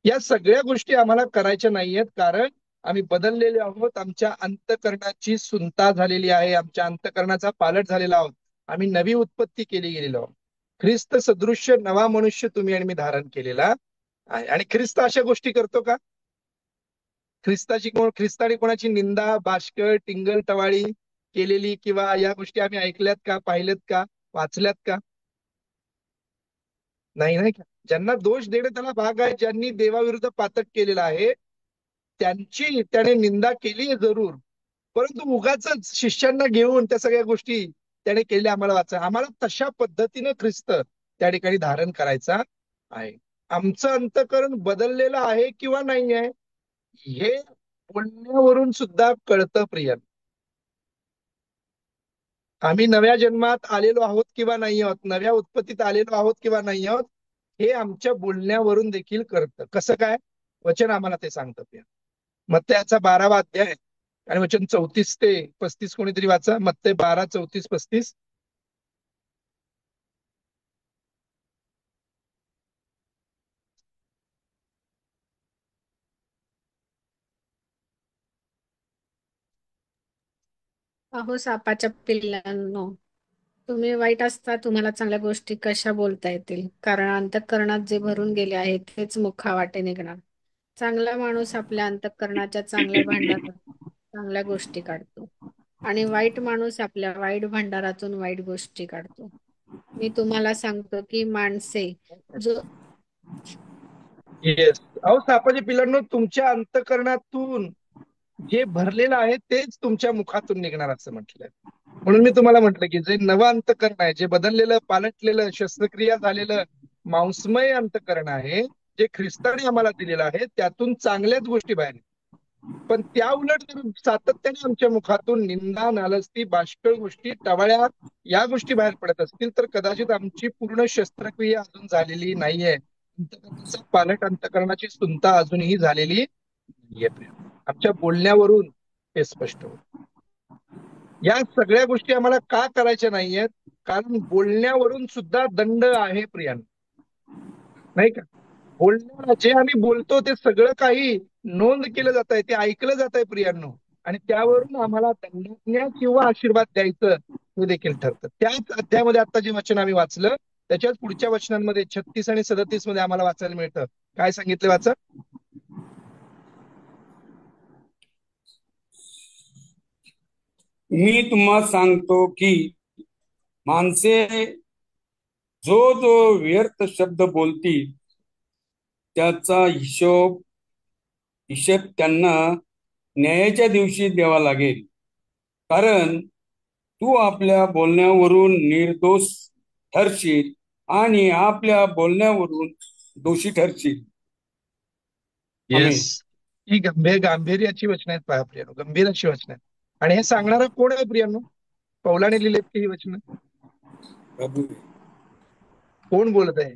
या सगळ्या गोष्टी आम्हाला करायच्या नाहीयेत, कारण आम्ही बदललेले आहोत. आमच्या अंतःकरणाची सुंता झालेली आहे, आमच्या अंतःकरणाचा पालट झालेला आहोत. आम्ही नवी उत्पत्ती केली गेलेलो आहोत. ख्रिस्त सदृश्य नवा मनुष्य तुम्ही आणि मी धारण केलेला आहे. आणि ख्रिस्त अशा गोष्टी करतो का? ख्रिस्ताने कोणाची निंदा, बाष्कळ, टिंगल टवाळी केलेली किंवा या गोष्टी आम्ही ऐकल्यात का, पाहिल्यात का, वाचल्यात का? नाही, नाही का? ज्यांना दोष देणं त्याला भाग आहे, ज्यांनी देवाविरुद्ध पातक केलेला आहे त्यांची त्याने निंदा केली आहे जरूर, परंतु उगाच शिष्यांना घेऊन त्या सगळ्या गोष्टी त्याने केल्या आम्हाला वाचा. आम्हाला तशा पद्धतीनं ख्रिस्त त्या ठिकाणी धारण करायचा आहे. आमचं अंतःकरण बदललेलं आहे किंवा नाही आहे हे बोलण्यावरून सुद्धा कळतं प्रिय. आम्ही नव्या जन्मात आलेलो आहोत किंवा नाही आहोत, नव्या उत्पत्तीत आलेलो आहोत किंवा नाही आहोत, हे आमच्या बोलण्यावरून देखील कळतं. कसं काय? वचन आम्हाला ते सांगतं प्रिय. मत्तयाचा 12वा अध्याय आणि वचन 34 ते 35 कोणीतरी वाचा. मत्तय 12, 34, 35. अहो सापाच्या पिल्लांनो, तुम्ही वाईट असता तुम्हाला चांगल्या गोष्टी कशा बोलता येतील? कारण अंतःकरणात जे भरून गेले आहे तेच मुखावाटे निघणार. चांगला माणूस आपल्या अंतःकरणाच्या चांगल्या भांडारात चांगल्या गोष्टी काढतो आणि वाईट माणूस आपल्या वाईट भांडारातून वाईट गोष्टी काढतो. मी तुम्हाला सांगतो की माणसे जो येस. अहो सापाच्या पिल्लांनो, तुमच्या अंतःकरणातून जे भरलेलं आहे तेच तुमच्या मुखातून निघणार असं म्हटलंय. म्हणून मी तुम्हाला म्हटलं की जे नवं अंतकरण आहे, जे बदललेलं, पालटलेलं, शस्त्रक्रिया झालेलं मांसमय अंतकरण आहे, जे ख्रिस्ताने आम्हाला दिलेलं आहे, त्यातून चांगल्याच गोष्टी बाहेर येतात. पण त्या उलट जर सातत्याने आमच्या मुखातून निंदा, नालस्ती, बाष्कळ गोष्टी, टवाळ्या या गोष्टी बाहेर पडत असतील तर कदाचित आमची पूर्ण शस्त्रक्रिया अजून झालेली नाहीये. अंतकरणाचा पालट, अंतकरणाची सुंता अजूनही झालेली नाहीये. आमच्या बोलण्यावरून हे स्पष्ट होत. या सगळ्या गोष्टी आम्हाला का करायच्या नाहीयेत? कारण बोलण्यावरून सुद्धा दंड आहे प्रियांनो, नाही का? बोलण्याला जे आम्ही बोलतो ते सगळं काही नोंद केलं जात आहे, ते ऐकलं जात आहे प्रियांनो, आणि त्यावरून आम्हाला दंडज्ञ किंवा आशीर्वाद द्यायचं हे देखील ठरतं. त्याच अध्यायामध्ये आता जे वचन आम्ही वाचलं त्याच्याच पुढच्या वचनांमध्ये 36 आणि 37 मध्ये आम्हाला वाचायला मिळतं. काय सांगितलं वाचा? मी तुम्हाला सांगतो की माणसे जो जो व्यर्थ शब्द बोलतील त्याचा हिशोब त्यांना न्यायाच्या दिवशी द्यावा लागेल. कारण तू आपल्या बोलण्यावरून निर्दोष ठरशील आणि आपल्या बोलण्यावरून दोषी ठरशील. येस, ही गांभीर्याची वचन आहेत पहा प्रियांनो, गंभीर अशी वचन आहेत. आणि हे सांगणारा कोण आहे प्रियांनो? पौलाने लिहिलेत की ही वचन? प्रभू कोण बोलत आहे?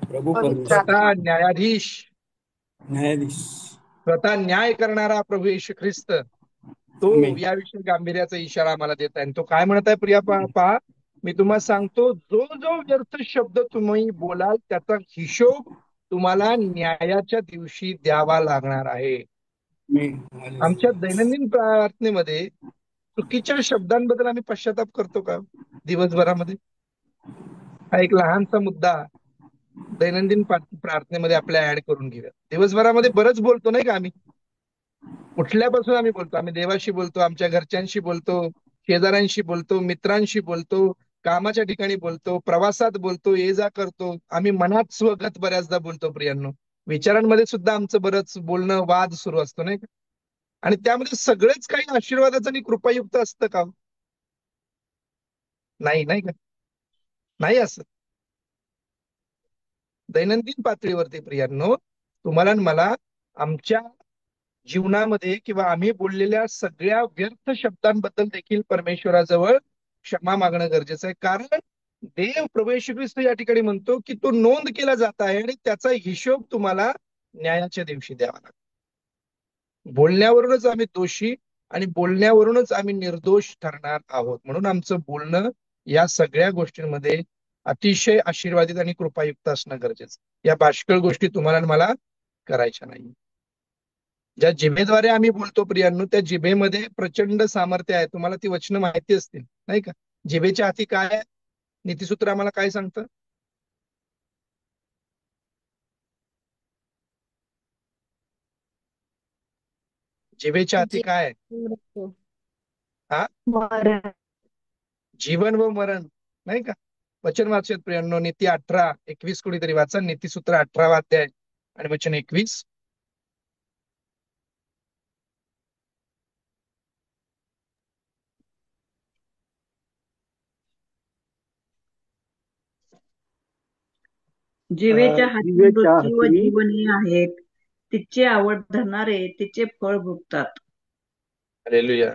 प्रभू स्वतः न्यायाधीश, न्यायाधीश, स्वतः न्याय करणारा प्रभू येशू ख्रिस्त, तो याविषयी गांभीर्याचा इशारा आम्हाला देत आहे. तो काय म्हणत आहे प्रिया? पहा, मी तुम्हाला सांगतो, जो जो व्यर्थ शब्द तुम्ही बोलाल त्याचा हिशोब तुम्हाला न्यायाच्या दिवशी द्यावा लागणार आहे. आमच्या दैनंदिन प्रार्थनेमध्ये चुकीच्या शब्दांबद्दल आम्ही पश्चाताप करतो का दिवसभरामध्ये? हा एक लहानसा मुद्दा दैनंदिन प्रार्थनेमध्ये आपल्या ऍड करून घेऊया. दिवसभरामध्ये बरंच बोलतो नाही का आम्ही? उठल्यापासून आम्ही बोलतो. आम्ही देवाशी बोलतो, आमच्या घरच्यांशी बोलतो, शेजाऱ्यांशी बोलतो, मित्रांशी बोलतो, कामाच्या ठिकाणी बोलतो, प्रवासात बोलतो, ये जा करतो. आम्ही मनात स्वगत बऱ्याचदा बोलतो प्रियांनो. विचारांमध्ये सुद्धा आमचं बरंच बोलणं, वाद सुरू असतो नाही का? आणि त्यामध्ये सगळेच काही आशीर्वादाचं आणि कृपायुक्त असतं का? नाही, नाही का? नाही असं. दैनंदिन पातळीवरती प्रियांनो, तुम्हाला आणि मला आमच्या जीवनामध्ये किंवा आम्ही बोललेल्या सगळ्या व्यर्थ शब्दांबद्दल देखील परमेश्वराजवळ क्षमा मागणं गरजेचं आहे. कारण देव प्रभू येशू ख्रिस्त या ठिकाणी म्हणतो की तो नोंद केला जात आहे आणि त्याचा हिशोब तुम्हाला न्यायाच्या दिवशी द्यावा लागतो. बोलण्यावरूनच आम्ही दोषी आणि बोलण्यावरूनच आम्ही निर्दोष ठरणार आहोत. म्हणून आमचं बोलणं या सगळ्या गोष्टींमध्ये अतिशय आशीर्वादित आणि कृपायुक्त असणं गरजेचं. या बाष्कळ गोष्टी तुम्हाला आणि मला करायच्या नाही. ज्या जिभेद्वारे आम्ही बोलतो प्रियांनो, त्या जिभेमध्ये प्रचंड सामर्थ्य आहे. तुम्हाला ती वचनं माहिती असतील नाही का? जिभेच्या हाती काय आहे? नीतिसूत्र आम्हाला काय सांगतं? जिभेच्या हाती काय आहे? हा, जीवन व मरण, नाही का? वचन वाचूयात प्रियांनो. नीती 18:21 कोणीतरी वाचा. नीतिसूत्र 18वा अध्याय आणि वचन 21. जिभेच्या हाती मृत्यू व जीवन हे आहेत, तिचे आवड धरणारे तिचे फळ भोगतात. हालेलुया.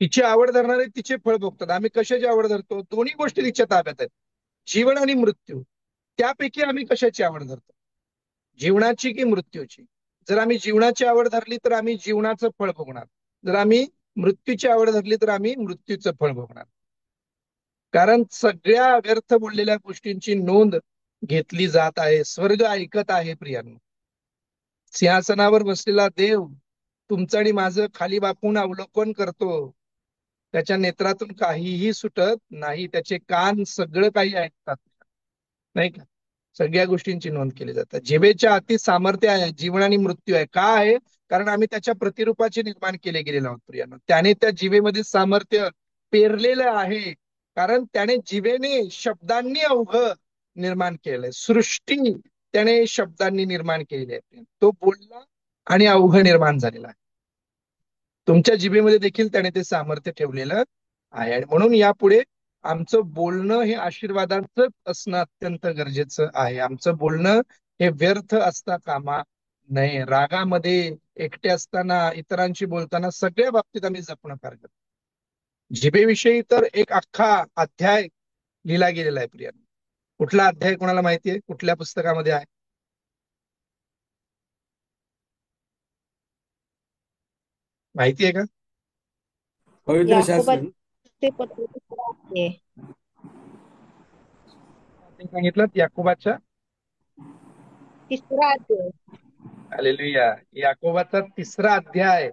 तिची आवड धरणारे तिचे फळ भोगतात. आम्ही कशाची आवड धरतो? दोन्ही गोष्टी तिच्या ताब्यात आहेत, जीवन आणि मृत्यू. त्यापैकी आम्ही कशाची आवड धरतो? जीवनाची की मृत्यूची? जर आम्ही जीवनाची आवड धरली तर आम्ही जीवनाचं फळ भोगणार. जर आम्ही मृत्यूची आवड धरली तर आम्ही मृत्यूचं फळ भोगणार. कारण सगळ्या व्यर्थ बोललेल्या गोष्टींची नोंद घेतली जात आहे. स्वर्ग ऐकत आहे प्रियांनो. सिंहासनावर बसलेला देव तुमचं आणि माझं खाली बापून अवलोकन करतो. त्याच्या नेत्रातून काहीही सुटत नाही. त्याचे कान सगळं काही ऐकतात, नाही का? सगळ्या गोष्टींची नोंद केली जाते. जिभेच्या हाती सामर्थ्य आहे, जीवन आणि मृत्यू आहे. का आहे? कारण आम्ही त्याच्या प्रतिरूपाचे निर्माण केले गेलेलो आहोत प्रियांनो. त्याने त्या जिभेमध्ये सामर्थ्य पेरलेलं आहे. कारण त्याने जिभेने शब्दांनी अवघ निर्माण केलंय. सृष्टी त्याने शब्दांनी निर्माण केलेली आहे. तो बोलला आणि अवघ निर्माण झालेला आहे. तुमच्या जिभेमध्ये देखील त्याने ते सामर्थ्य ठेवलेलं आहे. आणि म्हणून यापुढे आमचं बोलणं हे आशीर्वादाचंच असणं अत्यंत गरजेचं आहे. आमचं बोलणं हे व्यर्थ असता कामा नये. रागामध्ये, एकटे असताना, इतरांशी बोलताना सगळ्या बाबतीत आम्ही जपणं फार गरजेचं. जिभेविषयी तर एक अख्खा अध्याय लिहिला गेलेला आहे प्रियांनो. कुठला अध्याय कोणाला माहितीये? कुठल्या पुस्तकामध्ये आहे? माहिती आहे का? पवित्र शास्त्र. याकोबाचे पत्र आहे. सांगितलं याकोबाच्या 3रा अध्याय. हालेलुया. याकोबाचा 3रा अध्याय.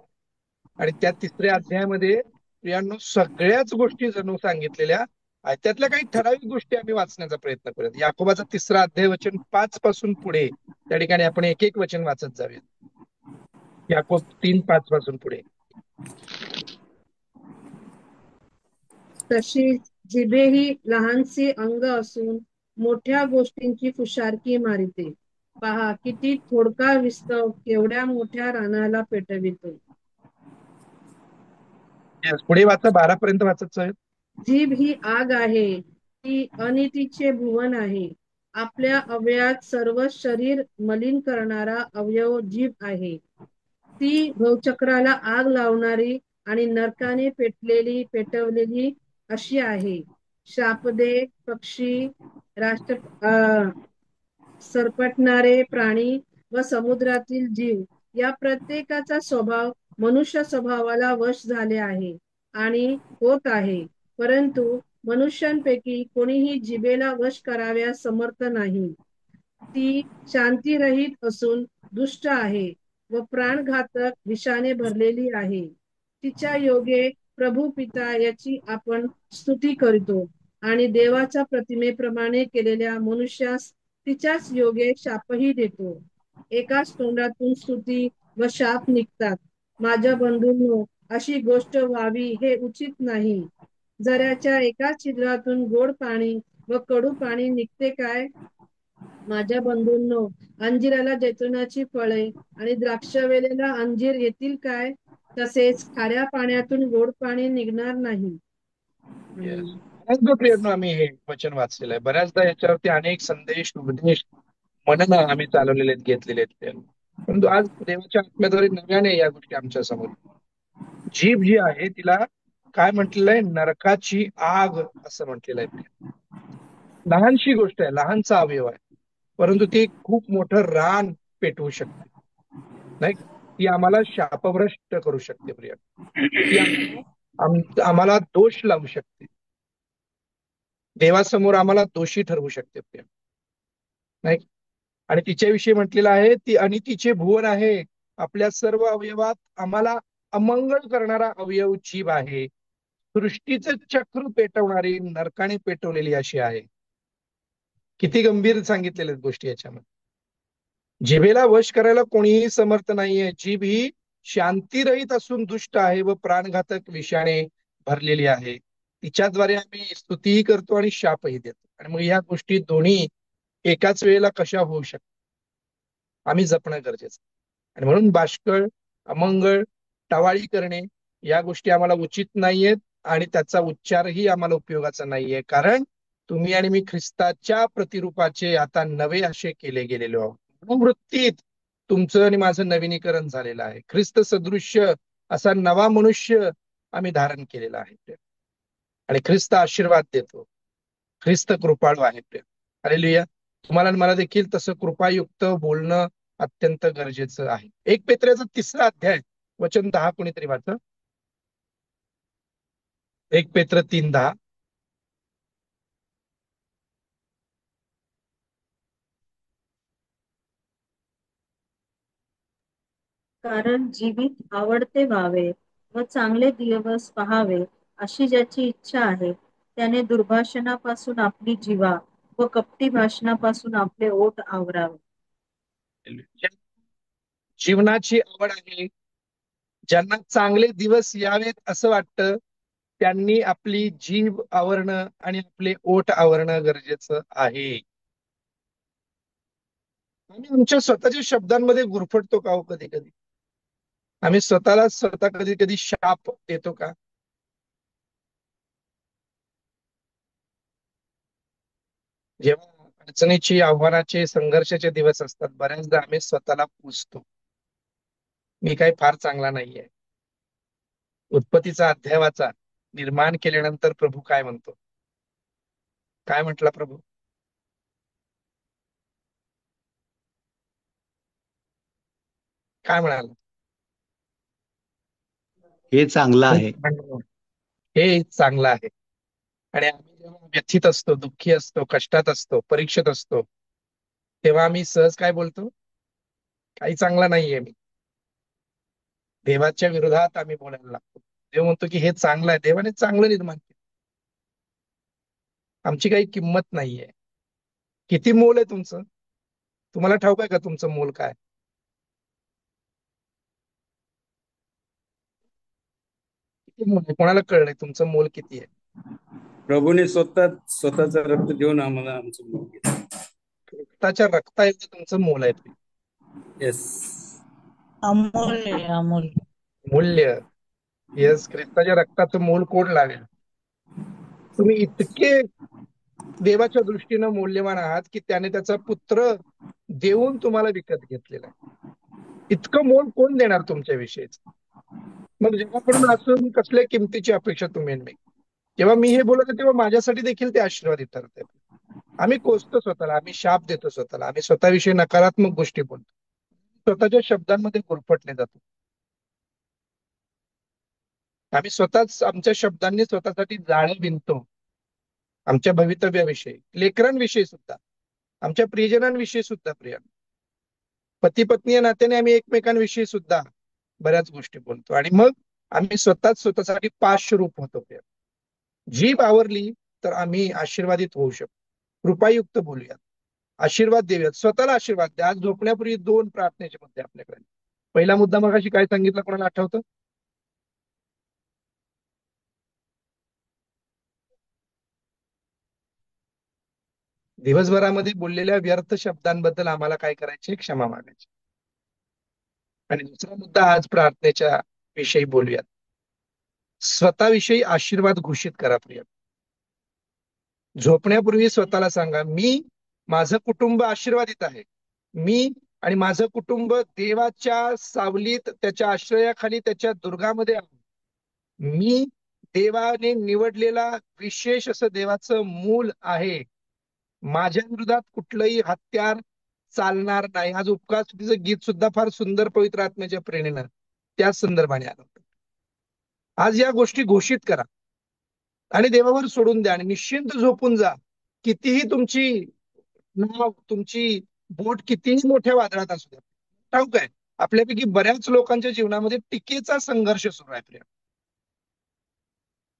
आणि त्या 3ऱ्या अध्यायामध्ये प्रियांनो सगळ्याच गोष्टी जणू सांगितलेल्या आहेत. त्यातल्या काही ठराविक गोष्टी आम्ही वाचण्याचा प्रयत्न करूयात. याकोबाचा 3रा अध्याय वचन 5 पासून पुढे त्या ठिकाणी आपण एक एक वचन वाचत जाऊयात. याकोब 3:5 पासून पुढे. तशी जिभेही लहानसे अंग असून मोठ्या गोष्टींची फुशारकी मारिते. पहा किती थोडका विस्तव केवढ्या मोठ्या रानाला पेटवितो. पुढे वाचा, 12 पर्यंत वाचत जाऊयात. जीभ ही आग आहे, ती अनितीचे भुवन आहे. आपल्या अवयवात सर्व शरीर मलिन करणारा अवयव जीभ आहे. ती भवचक्राला आग लावणारी आणि नरकाने पेटवलेली अशी आहे. शापदे, पक्षी, सरपटणारे प्राणी व समुद्रातील जीव या प्रत्येकाचा स्वभाव मनुष्य स्वभावाला वश झाले आहे आणि होत आहे. परंतु मनुष्यांपैकी कोणीही जिभेला वश कराव्यास समर्थ नाही. ती शांतीरहित असून दुष्ट आहे व प्राणघातक विषाने भरलेली आहे. तिच्या योगे प्रभू पिता याची आपण स्तुती करतो आणि देवाच्या प्रतिमेप्रमाणे केलेल्या मनुष्यास तिच्याच योगे शापही देतो. एकाच तोंडातून स्तुती व शाप निघतात. माझ्या बंधूंनो, अशी गोष्ट व्हावी हे उचित नाही. झऱ्याच्या एका छिद्रातून गोड पाणी व कडू पाणी निघते काय? माझ्या बंधूंनो, अंजिराला जैतुनाची फळे आणि द्राक्षवेलेला अंजीर येतील काय? तसेच खाऱ्या पाण्यातून गोड पाणी निघणार नाही. प्रियांनो, आम्ही हे वचन वाचलेलं आहे. बऱ्याचदा याच्यावरती अनेक संदेश, उपदेश, मनन आम्ही चालवलेले आहेत, घेतलेले आहेत. परंतु आज देवाच्या आत्म्याद्वारे नव्याने या गोष्टी आमच्या समोर. जीभ जी आहे तिला काय म्हटलेलं आहे? नरकाची आग असं म्हटलेलं आहे. लहानशी गोष्ट आहे, लहानचा अवयव आहे, परंतु ती खूप मोठं रान पेटवू शकते. नाही, ती आम्हाला शापभ्रष्ट करू शकते प्रिया. ती आम्हाला दोष लावू शकते. देवासमोर आम्हाला दोषी ठरवू शकते प्रिया. नाही, आणि तिच्याविषयी म्हटलेलं आहे ती अनितीचे भुवन आहे. आपल्या सर्व अवयवात आम्हाला अमंगळ करणारा अवयव जीभ आहे. सृष्टीचं चक्र पेटवणारी, नरकाने पेटवलेली अशी आहे. किती गंभीर सांगितलेल्या गोष्टी याच्यामध्ये. जिभेला वश करायला कोणीही समर्थ नाहीये. जीभ ही शांतीरहित असून दुष्ट आहे व प्राणघातक विषाणे भरलेली आहे. तिच्याद्वारे आम्ही स्तुतीही करतो आणि शापही देतो. आणि मग ह्या गोष्टी दोन्ही एकाच वेळेला कशा होऊ शकतात, आम्ही जपणं गरजेचं. आणि म्हणून बाष्कळ, अमंगळ, टवाळी करणे या गोष्टी आम्हाला उचित नाहीयेत आणि त्याचा उच्चारही आम्हाला उपयोगाचा नाहीये. कारण तुम्ही आणि मी ख्रिस्ताच्या प्रतिरूपाचे आता नवे असे केले गेलेलो आहोत. वृत्तीत तुमचं आणि माझं नवीनीकरण झालेलं आहे. ख्रिस्त सदृश्य असा नवा मनुष्य आम्ही धारण केलेला आहे. आणि ख्रिस्त आशीर्वाद देतो. ख्रिस्त कृपाळू आहे. हालेलुया. तुम्हाला आणि मला देखील तसं कृपायुक्त बोलणं अत्यंत गरजेचं आहे. 1 पेत्र्याचा 3रा अध्याय वचन 10 कोणीतरी वाचा. 1 पेत्र 3:10. कारण जीवित आवडते व्हावे व चांगले दिवस पहावे अशी ज्याची इच्छा आहे त्याने दुर्भाषणापासून आपली जिव्हा व कपटी भाषणापासून आपले ओठ आवरावे. जीवनाची आवड आहे, ज्यांना चांगले दिवस यावेत असं वाटतं, त्यांनी आपली जीभ आवरणं आणि आपले ओठ आवरणं गरजेचं आहे. आम्ही आमच्या स्वतःच्या शब्दांमध्ये गुरफटतो का हो कधी कधी? आम्ही स्वतःला स्वतः कधी कधी शाप देतो का? जेव्हा अडचणीची, आव्हानाचे, संघर्षाचे दिवस असतात, बऱ्याचदा आम्ही स्वतःला पुसतो, मी काही फार चांगला नाहीये. उत्पत्तीचा अध्याय वाचा, निर्माण केल्यानंतर प्रभू काय म्हणतो? काय म्हटला प्रभू? काय म्हणाला? हे चांगलं आहे. हे चांगलं आहे. आणि आम्ही जेव्हा व्यथित असतो, दुःखी असतो, कष्टात असतो, परीक्षेत असतो, तेव्हा आम्ही सहज काय बोलतो? काही चांगला नाहीये मी. देवाच्या विरोधात आम्ही बोलायला लागतो. देव म्हणतो की हे चांगलं आहे. देवाने चांगलं निर्माण केलं. आमची काही किंमत नाहीये. किती मोल आहे तुमचं? तुम्हाला ठाऊक आहे का तुमचं मोल काय? किती मोल आहे? कोणाला कळलंय तुमचं मोल किती आहे? प्रभूने स्वतःचं रक्त देऊन आम्हाला आमचं मोल केलं. रक्ताच्या रक्ताएवढं तुमचं मोल आहे. येस, अमूल्य अमूल्य मूल्य. येस, ख्रिस्ताच्या रक्ताचं मोल कोण लावेल? तुम्ही इतके देवाच्या दृष्टीनं मौल्यवान आहात की त्याने त्याचा पुत्र देऊन तुम्हाला विकत घेतलेला आहे. इतकं मोल कोण देणार तुमच्या विषयीच? मग जेव्हाकडून असून कसल्या किमतीची अपेक्षा तुम्ही नाही? जेव्हा मी हे बोलत तेव्हा माझ्यासाठी देखील ते आशीर्वादित ठरते. आम्ही कोसतो स्वतःला, आम्ही शाप देतो स्वतःला, आम्ही स्वतःविषयी नकारात्मक गोष्टी बोलतो, स्वतःच्या शब्दांमध्ये गुरफटले जातो. आम्ही स्वतःच आमच्या शब्दांनी स्वतःसाठी जाळं विणतो. आमच्या भवितव्याविषयी, लेकरांविषयी सुद्धा, आमच्या प्रियजनांविषयी सुद्धा, प्रिय पती पत्नी या नात्याने आम्ही एकमेकांविषयी सुद्धा बऱ्याच गोष्टी बोलतो. आणि मग आम्ही स्वतःच स्वतःसाठी पाशरूप होतो. जीभ आवरली तर आम्ही आशीर्वादित होऊ शकतो. कृपायुक्त बोलूयात, आशीर्वाद देऊयात, स्वतःला आशीर्वाद द्या. आज झोपण्यापूर्वी 2 प्रार्थनेचे मुद्दे आपल्याकडे. पहिला मुद्दा मगाशी काय सांगितलं, कोणाला आठवतं? दिवसभरामध्ये बोललेल्या व्यर्थ शब्दांबद्दल आम्हाला काय करायचे? क्षमा मागायची. आणि दुसरा मुद्दा आज प्रार्थनेच्या विषयी बोलूयात. स्वतःविषयी आशीर्वाद घोषित करा. प्रिय, झोपण्यापूर्वी स्वतःला सांगा, मी, माझं कुटुंब आशीर्वादित आहे. मी आणि माझं कुटुंब देवाच्या सावलीत, त्याच्या आश्रयाखाली, त्याच्या दुर्गामध्ये आहे. मी देवाने निवडलेला विशेष असं देवाचं मूल आहे. माझ्या विरोधात कुठलंही हत्यार चालणार नाही. आज उपकार स्तुतीचं गीत सुद्धा फार सुंदर पवित्र आत्म्याच्या प्रेरणेनं त्याच संदर्भाने आलं होतं. आज या गोष्टी घोषित करा आणि देवावर सोडून द्या आणि निश्चिंत झोपून जा. कितीही तुमची नाव, तुमची बोट कितीही मोठ्या वादळात असू द्या. ठाऊक आहे, आपल्यापैकी बऱ्याच लोकांच्या जीवनामध्ये टीकेचा संघर्ष सुरू आहे. प्रिय,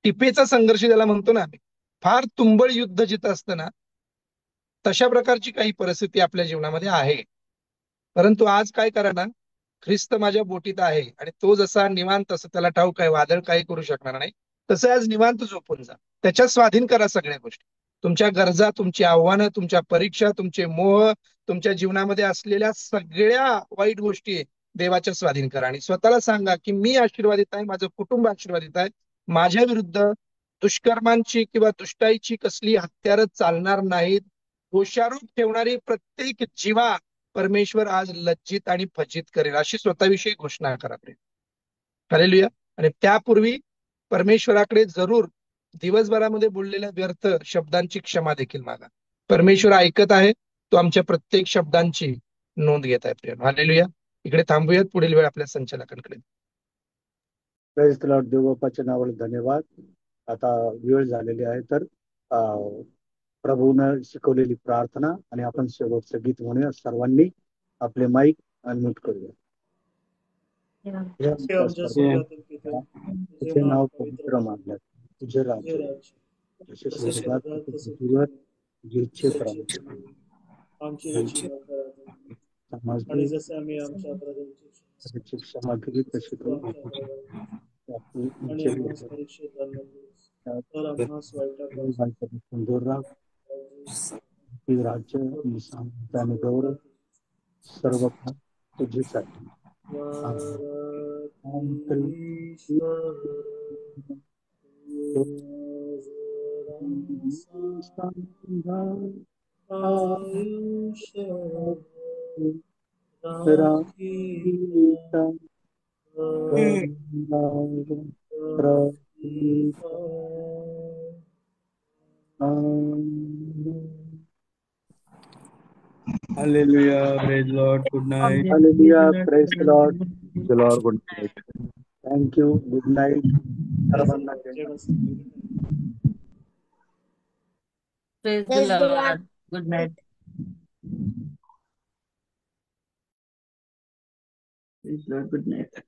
टिपेचा संघर्ष ज्याला म्हणतो ना आम्ही, फार तुंबळ युद्ध जिथं असतं ना, तशा प्रकारची काही परिस्थिती आपल्या जीवनामध्ये आहे. परंतु आज काय करा ना, ख्रिस्त माझ्या बोटीत आहे आणि तो जसा निवांत, असं त्याला ठाऊक आहे वादळ काही करू शकणार नाही, तसं आज निवांत झोपून जा. त्याच्या स्वाधीन करा सगळ्या गोष्टी, तुमच्या गरजा, तुमची आव्हानं, तुमच्या परीक्षा, तुमचे मोह, तुमच्या जीवनामध्ये असलेल्या सगळ्या वाईट गोष्टी देवाच्या स्वाधीन करा आणि स्वतःला सांगा की मी आशीर्वादित आहे, माझं कुटुंब आशीर्वादित आहे. माझ्या विरुद्ध दुष्कर्मांची किंवा दुष्टाईची कसली हत्यारच चालणार नाहीत. दोषारोप ठेवणारी प्रत्येक जीवा परमेश्वर आज लज्जित आणि फजित करेल, अशी स्वतःविषयी घोषणा करा. हालेलुया. आणि त्यापूर्वी परमेश्वराकडे जरूर दिवसभरामध्ये बोललेल्या व्यर्थ शब्दांची क्षमा देखील मागा. परमेश्वर ऐकत आहे, तो आमच्या प्रत्येक शब्दांची नोंद घेत आहे. प्रिय, हालेलुया. इकडे थांबूयात, पुढील वेळ आपल्या संचालकांकडे. Praise the Lord. देवबापाच्या नावाला धन्यवाद. आता वेळ झालेली आहे, तर प्रभूनं शिकवलेली प्रार्थना आणि आपण शेवटचं गीत म्हणूया. सर्वांनी आपले माईक अनम्यूट करूया. तुझे नाव पवित्र मानल्यात, तुझे राज्य जसे स्वर्गात पृथ्वीवर तुझे आणि जसे आम्ही आमच्या क्षमा केली तशी तू दूर राह. राज्य आणि गौरव सर्व तुझ्यासाठी. Hallelujah. Praise Lord. Good night. Hallelujah. Praise the Lord. The Lord. Good night. Thank you. Good night. सर्वांना जय मसीह. Praise the Lord. Good night. Praise Lord. Good night.